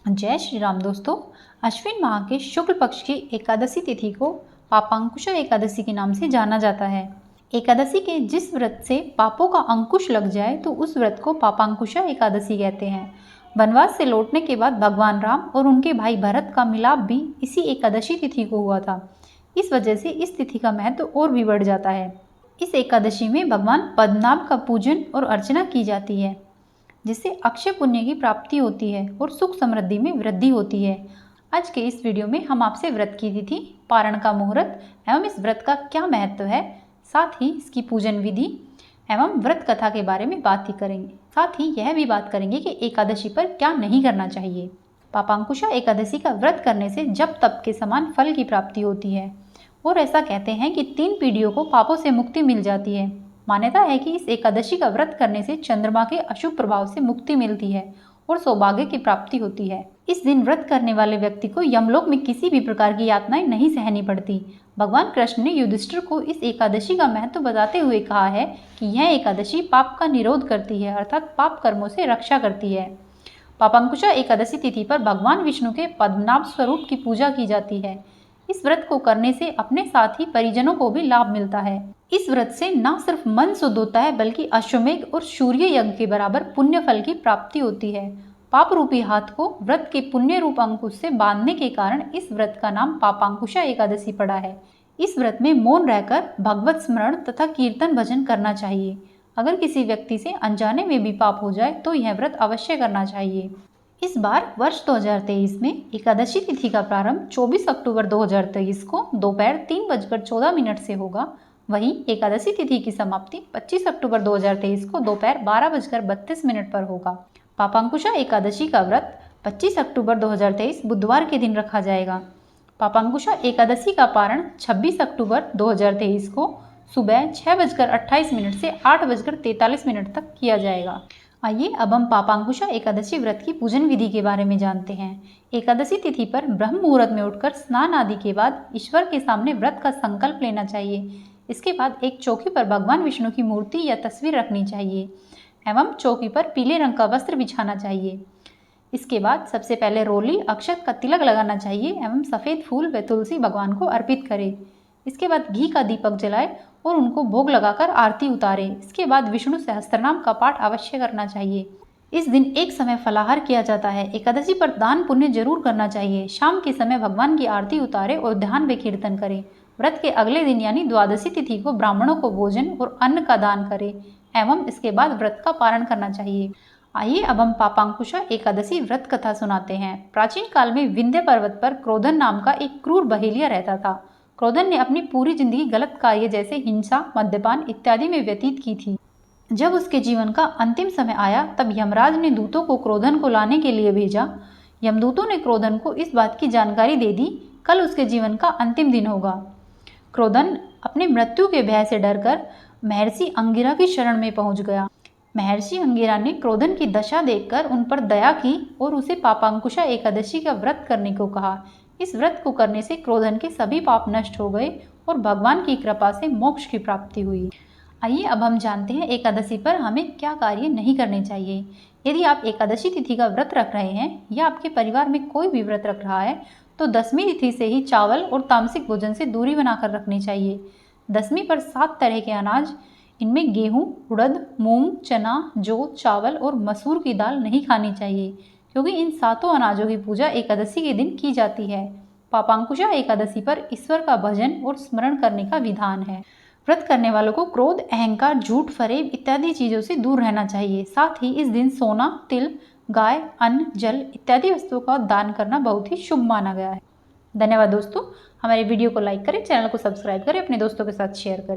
जय श्री राम दोस्तों। अश्विन माह के शुक्ल पक्ष की एकादशी तिथि को पापांकुशा एकादशी के नाम से जाना जाता है। एकादशी के जिस व्रत से पापों का अंकुश लग जाए तो उस व्रत को पापांकुशा एकादशी कहते हैं। वनवास से लौटने के बाद भगवान राम और उनके भाई भरत का मिलाप भी इसी एकादशी तिथि को हुआ था। इस वजह से इस तिथि का महत्व और भी बढ़ जाता है। इस एकादशी में भगवान पद्मनाभ का पूजन और अर्चना की जाती है, जिससे अक्षय पुण्य की प्राप्ति होती है और सुख समृद्धि में वृद्धि होती है। आज के इस वीडियो में हम आपसे व्रत की तिथि, पारण का मुहूर्त एवं इस व्रत का क्या महत्व है, साथ ही इसकी पूजन विधि एवं व्रत कथा के बारे में बात ही करेंगे। साथ ही यह भी बात करेंगे कि एकादशी पर क्या नहीं करना चाहिए। पापांकुशा एकादशी का व्रत करने से जप तप के समान फल की प्राप्ति होती है और ऐसा कहते हैं कि 3 पीढ़ियों को पापों से मुक्ति मिल जाती है। मान्यता है कि इस एकादशी का व्रत करने से चंद्रमा के अशुभ प्रभाव से मुक्ति मिलती है और सौभाग्य की प्राप्ति होती है। इस दिन व्रत करने वाले व्यक्ति को यमलोक में किसी भी प्रकार की यातनाएं नहीं सहनी पड़ती। भगवान कृष्ण ने युधिष्ठिर को इस एकादशी का महत्व बताते हुए कहा है कि यह एकादशी पाप का निरोध करती है, अर्थात पाप कर्मों से रक्षा करती है। पापांकुशा एकादशी तिथि पर भगवान विष्णु के पद्मनाभ स्वरूप की पूजा की जाती है। इस व्रत को करने से अपने साथ ही परिजनों को भी लाभ मिलता है। इस व्रत से न सिर्फ मन शुद्ध होता है बल्कि अश्वमेघ और सूर्य यज्ञ के बराबर पुण्य फल की प्राप्ति होती है। पाप रूपी हाथ को व्रत के पुण्य रूप अंकुश से बांधने के कारण इस व्रत का नाम पापांकुशा एकादशी पड़ा है। इस व्रत में मौन रहकर भगवत स्मरण तथा कीर्तन भजन करना चाहिए। अगर किसी व्यक्ति से अनजाने में भी पाप हो जाए तो यह व्रत अवश्य करना चाहिए। इस बार वर्ष 2023 में एकादशी तिथि का प्रारंभ 24 अक्टूबर 2023 को दोपहर 3:14 से होगा। वहीं एकादशी तिथि की समाप्ति 25 अक्टूबर 2023 को दोपहर 12:32 पर होगा। पापांकुशा एकादशी का व्रत 25 अक्टूबर 2023 बुधवार के दिन रखा जाएगा। पापांकुशा एकादशी का पारण 26 अक्टूबर 2023 को सुबह 6:28 से 8:43 तक किया जाएगा। आइए अब हम पापांकुशा एकादशी व्रत की पूजन विधि के बारे में जानते हैं। एकादशी तिथि पर ब्रह्म मुहूर्त में उठकर स्नान आदि के बाद ईश्वर के सामने व्रत का संकल्प लेना चाहिए। इसके बाद एक चौकी पर भगवान विष्णु की मूर्ति या तस्वीर रखनी चाहिए एवं चौकी पर पीले रंग का वस्त्र बिछाना चाहिए। इसके बाद सबसे पहले रोली अक्षत का तिलक लगाना चाहिए एवं सफ़ेद फूल व तुलसी भगवान को अर्पित करें। इसके बाद घी का दीपक जलाए और उनको भोग लगाकर आरती उतारे। इसके बाद विष्णु सहस्त्रनाम का पाठ अवश्य करना चाहिए। इस दिन एक समय फलाहार किया जाता है। एकादशी पर दान पुण्य जरूर करना चाहिए। शाम के समय भगवान की आरती उतारे और ध्यान व कीर्तन करें। व्रत के अगले दिन यानी द्वादशी तिथि को ब्राह्मणों को भोजन और अन्न का दान करें एवं इसके बाद व्रत का पारण करना चाहिए। आइए अब हम पापांकुशा एकादशी व्रत कथा सुनाते हैं। प्राचीन काल में विंध्य पर्वत पर क्रोधन नाम का एक क्रूर बहेलिया रहता था। क्रोधन ने अपनी पूरी जिंदगी गलत कार्य जैसे हिंसा, मद्यपान इत्यादि में व्यतीत की थी। जब उसके जीवन का अंतिम समय आया तब यमराज ने दूतों को क्रोधन को लाने के लिए भेजा। यमदूतों ने क्रोधन को इस बात की जानकारी दे दी, कल उसके जीवन का अंतिम दिन होगा। क्रोधन अपने मृत्यु के भय से डरकर महर्षि अंगिरा की शरण में पहुंच गया। महर्षि अंगिरा ने क्रोधन की दशा देखकर उन पर दया की और उसे पापांकुशा एकादशी का व्रत करने को कहा। इस व्रत को करने से क्रोधन के सभी पाप नष्ट हो गए और भगवान की कृपा से मोक्ष की प्राप्ति हुई। आइए अब हम जानते हैं एकादशी पर हमें क्या कार्य नहीं करने चाहिए। यदि आप एकादशी तिथि का व्रत रख रहे हैं या आपके परिवार में कोई भी व्रत रख रहा है तो दसवीं तिथि से ही चावल और तामसिक भोजन से दूरी बनाकर रखनी चाहिए। दसवीं पर 7 तरह के अनाज, इनमें गेहूं, उड़द, मूंग, चना, जौ, चावल और मसूर की दाल नहीं खानी चाहिए, क्योंकि इन 7 अनाजों की पूजा एकादशी के दिन की जाती है। पापांकुशा एकादशी पर ईश्वर का भजन और स्मरण करने का विधान है। व्रत करने वालों को क्रोध, अहंकार, झूठ, फरेब इत्यादि चीजों से दूर रहना चाहिए। साथ ही इस दिन सोना, तिल, गाय, अन्न, जल इत्यादि वस्तुओं का दान करना बहुत ही शुभ माना गया है। धन्यवाद दोस्तों। हमारे वीडियो को लाइक करें, चैनल को सब्सक्राइब करें, अपने दोस्तों के साथ शेयर करें।